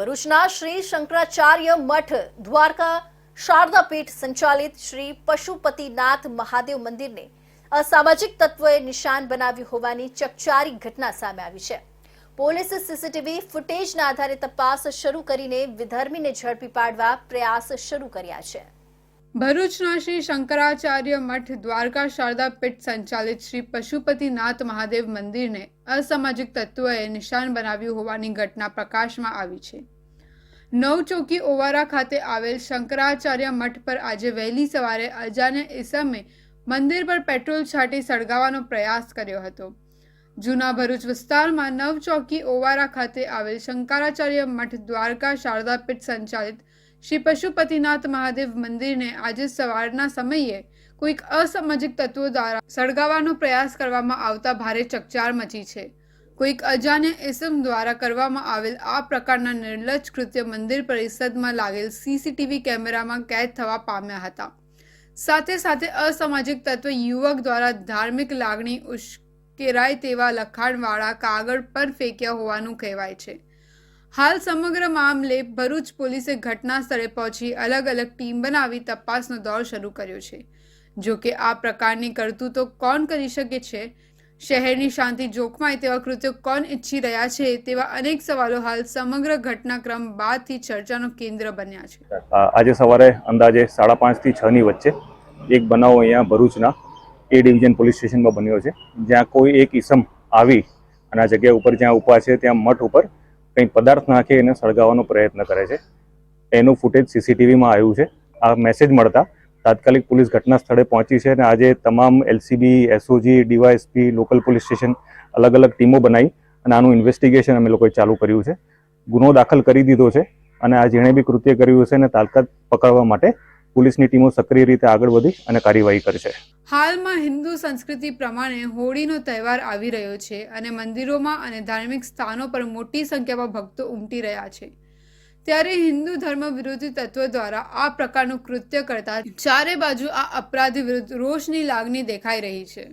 ભરૂચના શ્રી શંકરાચાર્ય મઠ દ્વારકા શારદા પીઠ સંચાલિત શ્રી પશુપતિનાથ મહાદેવ મંદિરને અસામાજિક તત્વોએ નિશાન બનાવ્યું હોવાની ચકચારી ઘટના સામે આવી છે। પોલીસે સીસીટીવી ફૂટેજના આધારે તપાસ શરૂ કરીને વિધર્મીને ઝડપી પાડવા પ્રયાસ શરૂ કર્યા છે। ભરૂચના શ્રી શંકરાચાર્ય મઠ દ્વારકા શારદા પીઠ સંચાલિત શ્રી પશુપતિનાથ મહાદેવ મંદિરને અસામાજિક તત્વોએ નિશાન બનાવ્યું હોવાની ઘટના પ્રકાશમાં આવી છે। નવચોકી ઓવારા ખાતે આવેલ શંકરાચાર્ય મઠ પર આજે વહેલી સવારે અજાણ્યા ઈસમે મંદિર પર પેટ્રોલ છાંટી સળગાવવાનો પ્રયાસ કર્યો હતો। જૂના ભરૂચ વિસ્તારમાં નવચોકી ઓવારા ખાતે આવેલ શંકરાચાર્ય મઠ દ્વારકા શારદા પીઠ સંચાલિત શ્રી પશુપતિનાથ મહાદેવ મંદિરને આજે સવારના સમયે કોઈક અસામાજિક તત્વો દ્વારા સળગાવવાનો પ્રયાસ કરવામાં આવતા ભારે ચકચાર મચી છે। કોઈક અજાણ્યા ઇસમ દ્વારા કરવામાં આવેલ આ પ્રકારના નિર્લજ્જ કૃત્ય મંદિર પરિસરમાં લાગેલ સીસીટીવી કેમેરામાં કેદ થવા પામ્યા હતા। સાથે સાથે અસામાજિક તત્વ યુવક દ્વારા ધાર્મિક લાગણી ઉશ્કેરાય તેવા લખાણવાળા કાગળ પર ફેંક્યા હોવાનું કહેવાય છે। હાલ સમગ્ર મામલે ભરૂચ પોલીસે ઘટના સ્થળે પહોંચી અલગ અલગ ટીમ બનાવી તપાસનો દોર શરૂ કર્યો છે। જો કે આ પ્રકારની કરતૂતો કોણ કરી શકે છે, શહેરની શાંતિ જોખમાય તેવા કૃત્યો કોણ ઈચ્છી રહ્યા છે તેવા અનેક સવાલો હાલ સમગ્ર ઘટનાક્રમ બાદથી ચર્ચાનો કેન્દ્ર બન્યા છે। આજે સવારે અંદાજે 5:30 થી 6 ની વચ્ચે એક બનાવ અહીંયા ભરૂચના એ ડિવિઝન પોલીસ સ્ટેશનમાં બન્યો છે, જ્યાં કોઈ એક ઈસમ આવી અને આ જગ્યા ઉપર જ્યાં ઊભા છે ત્યાં મઠ ઉપર કંઈ પદાર્થ નાખી એને સળગાવવાનો પ્રયત્ન કરે છે। એનું ફૂટેજ સીસીટીવીમાં આવ્યું છે। આ મેસેજ મળતા તાત્કાલિક પોલીસ ઘટના સ્થળે પહોંચી છે અને આજે તમામ LCB, SOG, DYSP, local police station અલગ અલગ ટીમો બનાવી અને આનું ઇન્વેસ્ટિગેશન અમે લોકોએ ચાલુ કર્યું છે। ગુનો દાખલ કરી દીધો છે અને આ જેણે બી કૃત્ય કર્યું છે એને તાત્કાલિક પકડવા માટે પોલીસની ટીમો સક્રિય રીતે આગળ વધી અને કાર્યવાહી કરશે। હાલમાં હિન્દુ સંસ્કૃતિ પ્રમાણે હોળીનો તહેવાર આવી રહ્યો છે અને મંદિરોમાં અને ધાર્મિક સ્થાનો પર મોટી સંખ્યામાં ભક્તો ઉમટી રહ્યા છે। ત્યારે હિન્દુ ધર્મ વિરોધી તત્વો દ્વારા આ પ્રકારનું કૃત્ય કરતા ચારે બાજુ આ અપરાધી વિરુદ્ધ રોષની લાગણી દેખાઈ રહી છે।